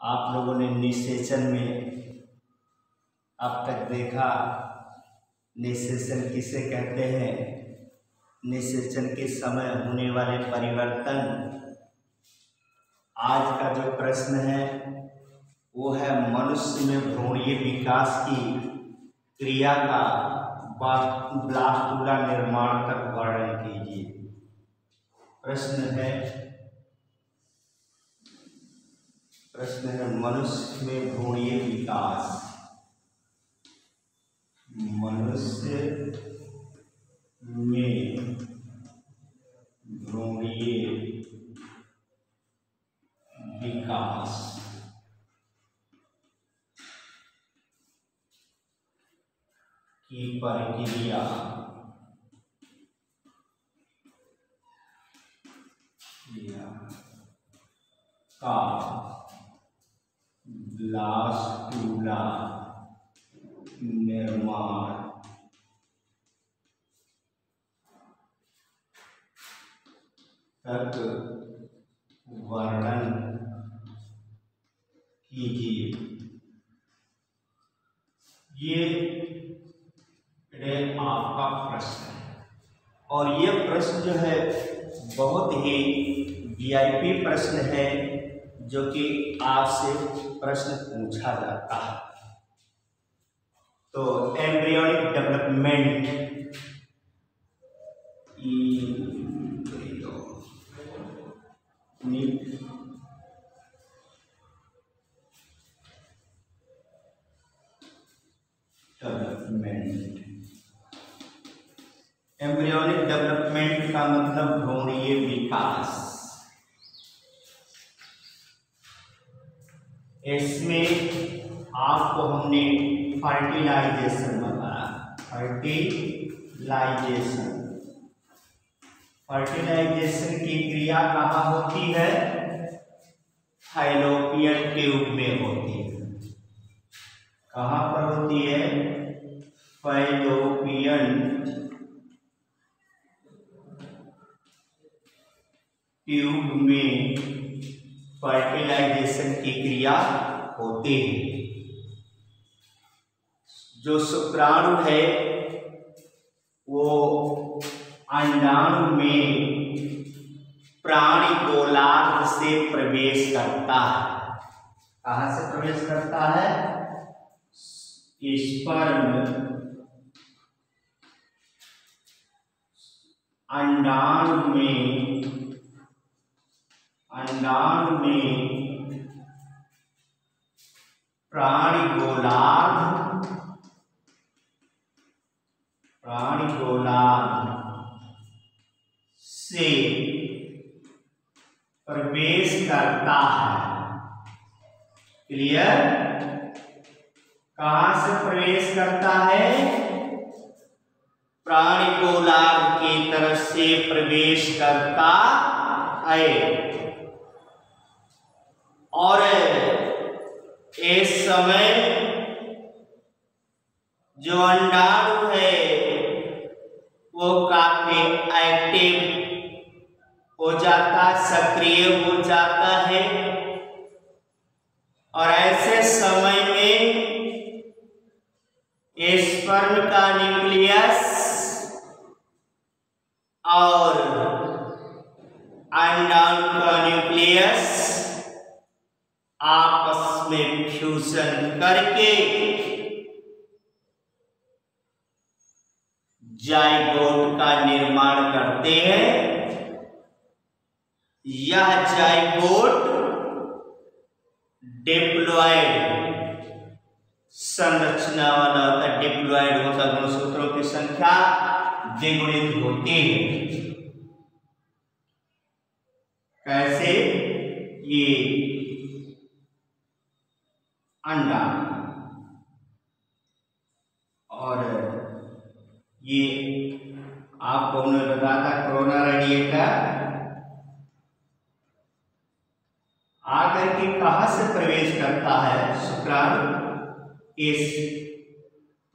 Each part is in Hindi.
आप लोगों ने निषेचन में अब तक देखा, निषेचन किसे कहते हैं, निषेचन के समय होने वाले परिवर्तन। आज का जो प्रश्न है वो है मनुष्य में भ्रूणीय विकास की क्रिया का ब्लास्तुला निर्माण तक वर्णन कीजिए। प्रश्न है मनुष्य में भ्रूणीय विकास, मनुष्य में भ्रूणीय विकास की प्रक्रिया का ब्लास्तुला निर्माण तक वर्णन कीजिए। ये आपका प्रश्न है और ये प्रश्न जो है बहुत ही वीआईपी प्रश्न है जो कि आपसे प्रश्न पूछा जाता है। तो एम्ब्रियोनिक डेवलपमेंट एम्ब्रियोनिक डेवलपमेंट का मतलब भ्रूणीय विकास। इसमें आपको हमने फर्टिलाइजेशन बताया, फर्टिलाइजेशन की क्रिया कहाँ होती है, फैलोपियन ट्यूब में होती है। कहाँ पर होती है, फैलोपियन ट्यूब में फर्टिलाइजेशन की क्रिया होती है। जो शुक्राणु है वो अंडाणु में प्राणी गोलार्ध से प्रवेश करता है। कहाँ से प्रवेश करता है, स्पर्म अंडाणु में प्राणी गोलार्ध से प्रवेश करता है। क्लियर, कहां से प्रवेश करता है, प्राणी गोलार्ध की तरफ से प्रवेश करता है। और इस समय जो अंडाणु है वो काफी एक्टिव हो जाता, सक्रिय हो जाता है। और ऐसे समय में स्पर्म का न्यूक्लियस और अंडाणु का न्यूक्लियस आपस में फ्यूजन करके जाइगोट का निर्माण करते हैं। यह जाइगोट डिप्लॉयड संरचना वाला होता है, डिप्लॉयड होता है, गुणसूत्रों की संख्या द्विगुणित होती है। कैसे, ये अंडा और ये आपको उन्होंने बताया था कोरोना रेडिएटर आकर के कहां से प्रवेश करता है, शुक्राणु इस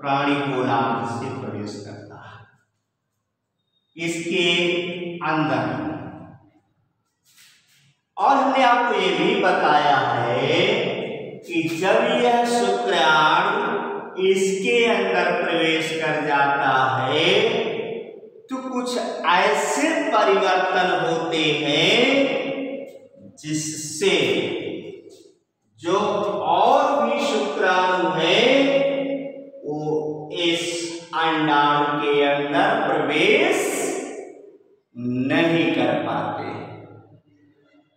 प्राणी गोलार्ध से प्रवेश करता है, इसके अंदर। और हमने आपको ये भी बताया है कि जब यह शुक्राणु इसके अंदर प्रवेश कर जाता है तो कुछ ऐसे परिवर्तन होते हैं जिससे जो और भी शुक्राणु है वो इस अंडाणु के अंदर प्रवेश नहीं कर पाते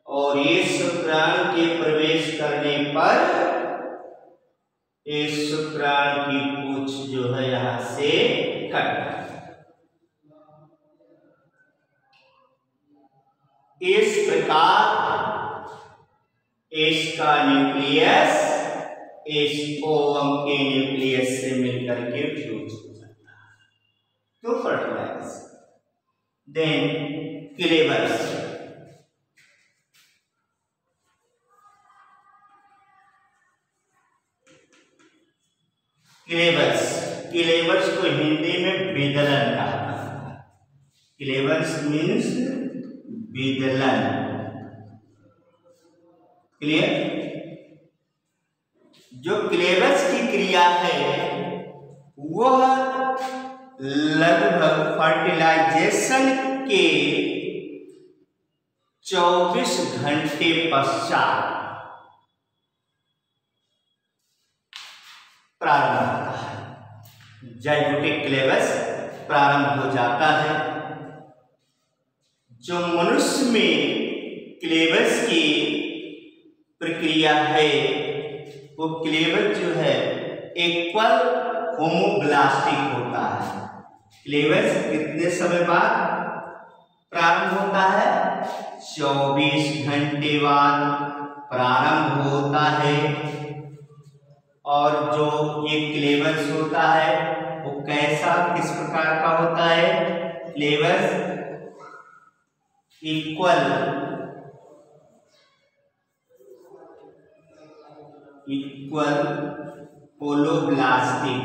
और ये शुक्राणु के प्रवेश करने पर इस शुक्राणु की पूंछ जो है यहां से कट जाती है। इस प्रकार इसका न्यूक्लियस इस ओवम के न्यूक्लियस से मिलकर के फ्यूज हो जाता है तो फर्टिलाइज। देन क्लेवर्स, क्लेवर्स को हिंदी में बेदलन कहा है। Cleavers means बेदलन, clear. जो क्लेवर्स की क्रिया है वह लगभग फर्टिलाइजेशन के 24 घंटे पश्चात प्रारंभ होता है। जाइगोटिक क्लेवर्स प्रारंभ हो जाता है। जो मनुष्य में क्लेवर्स की प्रक्रिया है वो क्लेवर जो है इक्वल होमोब्लास्टिक होता है। क्लेवर्स कितने समय बाद प्रारंभ होता है? 24 घंटे बाद प्रारंभ होता है। और जो ये क्लेवर्स होता है वो कैसा, किस प्रकार का होता है? Cleavers equal holoblastic,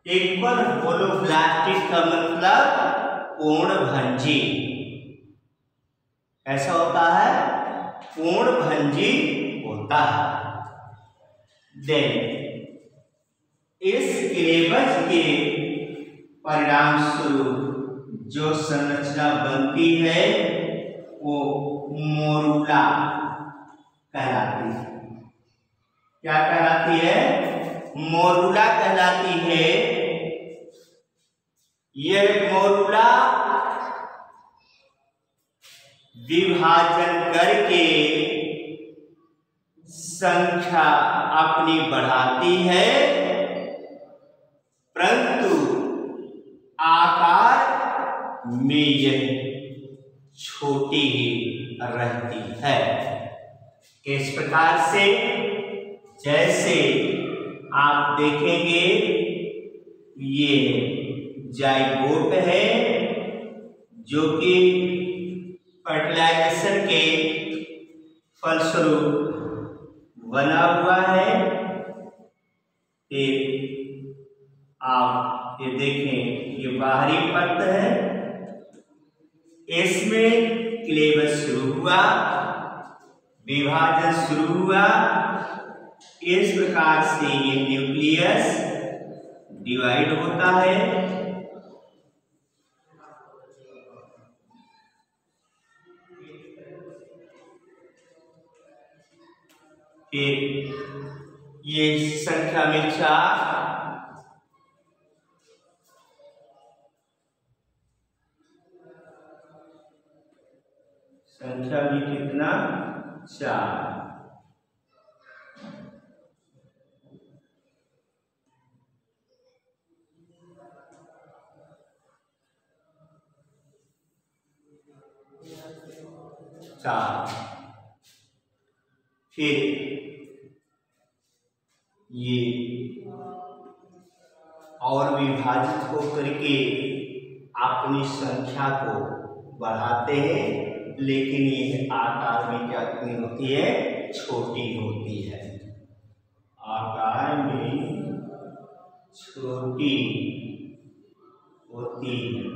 equal holoblastic का मतलब पूर्णभंजी। ऐसा होता है, पूर्णभंजी होता है। देन इस क्लेवर्स के परिणाम स्वरूप जो संरचना बनती है वो मोरूला कहलाती है। क्या कहलाती है? मोरूला कहलाती है। यह मोरूला विभाजन करके संख्या अपनी बढ़ाती है परंतु आकार में यह छोटी ही रहती है। किस प्रकार से? जैसे आप देखेंगे ये जाइगोट है जो कि फर्टिलाइजेशन के फलस्वरूप बना हुआ है। आप ये देखें, ये बाहरी परत है, इसमें क्लेवर्स शुरू हुआ, विभाजन शुरू हुआ। इस प्रकार से ये न्यूक्लियस डिवाइड होता है। फिर ये संख्या में 4, संख्या में कितना? 4। फिर ये और विभाजित होकर के अपनी संख्या को बढ़ाते हैं, लेकिन ये आकार में क्या होती है? छोटी होती है। आकार में छोटी होती है।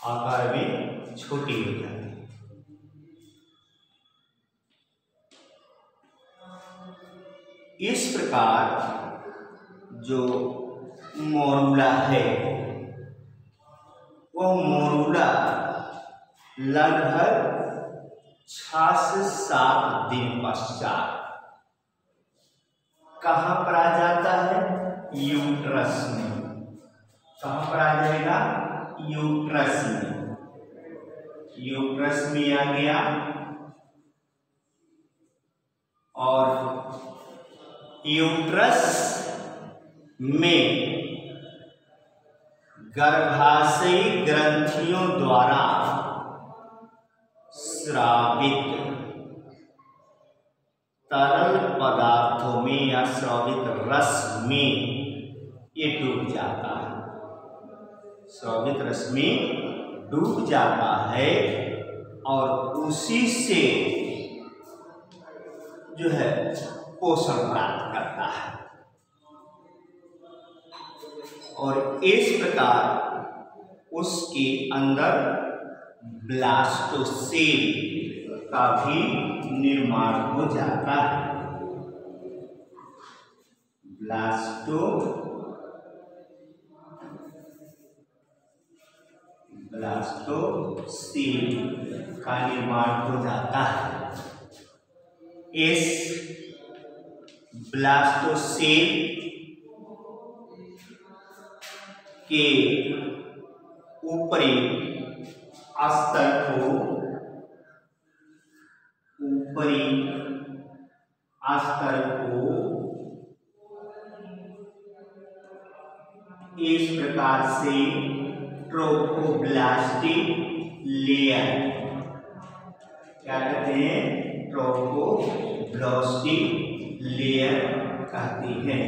आकार में छोटी हो जाती है। इस प्रकार जो मोरूला है वह मोरूला लगभग 6 से 7 दिन पश्चात कहाँ पर आ जाता है? यूट्रस में। कहाँ पर आ जाएगा? यूट्रस में। यूट्रस में आ गया और यूट्रस में गर्भाशयी ग्रंथियों द्वारा स्रावित तरल पदार्थों में या स्रावित रस में ये डूब जाता है। स्रावित रस में डूब जाता है और उसी से जो है पोषण प्राप्त करता है। और इस प्रकार उसके अंदर ब्लास्टोसेल का भी निर्माण हो जाता है। ब्लास्टोसेल का निर्माण हो जाता है। इस ब्लास्टोसेल के ऊपरी स्तर को इस प्रकार से ट्रोफोब्लास्टिक लेयर, क्या कहते हैं? ट्रोफोब्लास्टिक लेयर कहते हैं।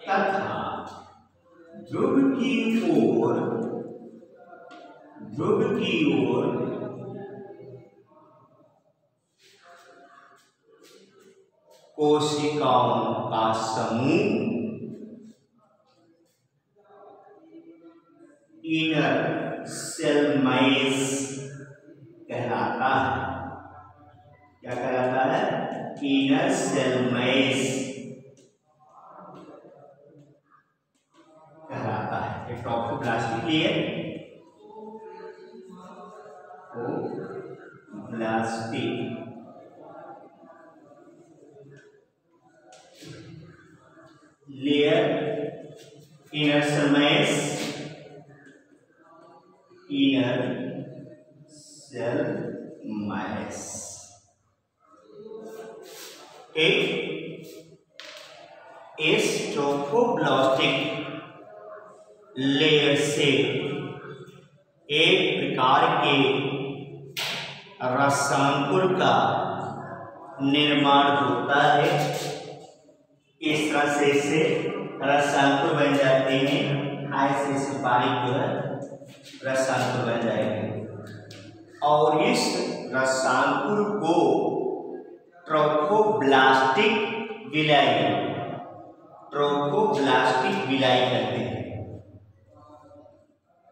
तथा ध्रुव की ओर कोशिकाओं का समूह इनर सेल मैस कहलाता है। क्या कहलाता है? इनर सेल मैस कहलाता है। एक trophoblastic layer, blastic layer, inner cell mass, inner cell mass. इस ट्रोफोब्लास्टिक लेयर से एक प्रकार के रसांकुर का निर्माण होता है। इस तरह से रसांकुर बन जाते हैं। ऐसे बारीक जो है रसांकुर बन जाएंगे और इस रसांकुर को ट्रोफोब्लास्टिक विलाई कहते हैं।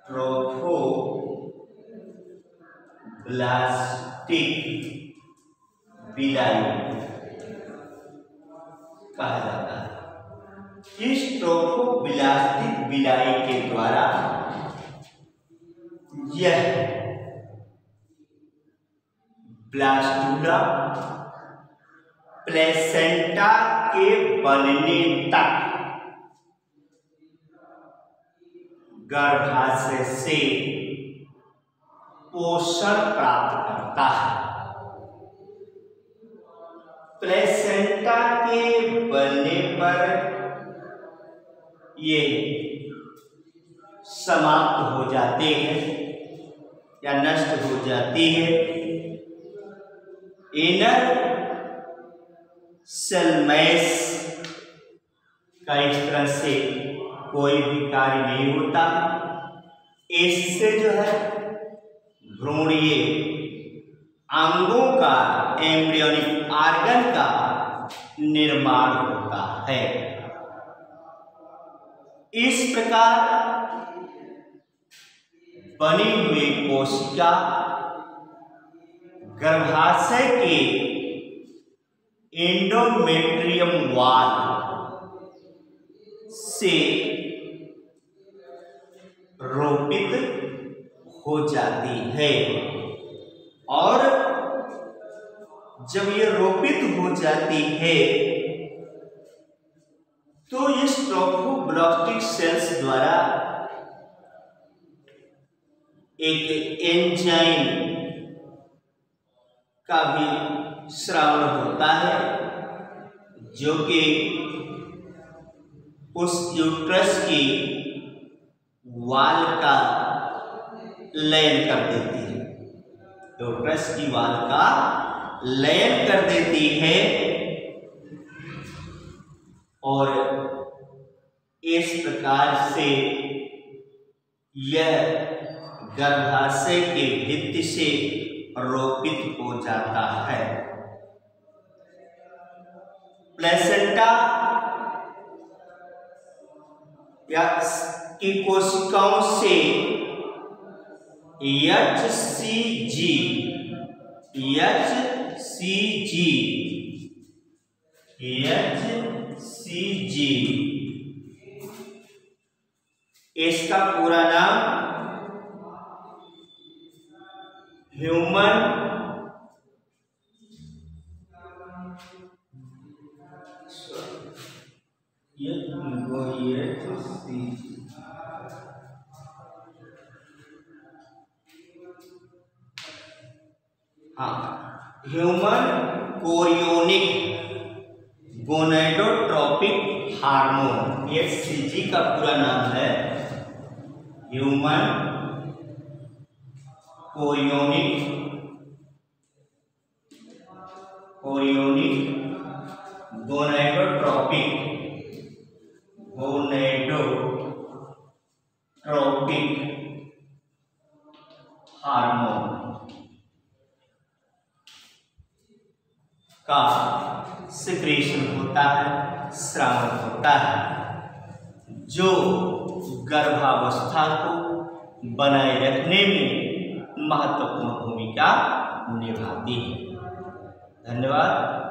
ट्रोफोब्लास्टिक विलाई कहा जाता है। इस ट्रोफोब्लास्टिक विलाई के द्वारा यह ब्लास्टुला प्लेसेंटा के बनने तक गर्भाशय से पोषण प्राप्त करता है। प्लेसेंटा के बनने पर ये समाप्त हो जाते हैं या नष्ट हो जाती है। इनर सेल मैस का इस तरह से कोई भी कार्य नहीं होता। इससे जो है भ्रूणीय अंगों का, एम्ब्रियोनिक ऑर्गन का निर्माण होता है। इस प्रकार बनी हुई कोशिका गर्भाशय के एंडोमेट्रियम वाल से रोपित हो जाती है। और जब ये रोपित हो जाती है तो इस ट्रोफोब्लास्टिक सेल्स द्वारा एक एंजाइम का भी स्रावन होता है जो कि उस यूट्रस की वाल का लयन कर देती है, यूट्रस की वाल का लयन कर देती है। और इस प्रकार से यह गर्भाशय के भित्ति से रोपित हो जाता है। प्लेसेंटा या की कोशिकाओं से HCG इसका पूरा नाम human human chorionic gonadotropic hormone, HCG का पूरा नाम है ह्यूमन कोरियोनिक गोनेडोट्रोपिक हार्मोन का सिक्रेशन होता है, स्रावन होता है, जो गर्भावस्था को बनाए रखने में महत्वपूर्ण भूमिका निभाती है। धन्यवाद।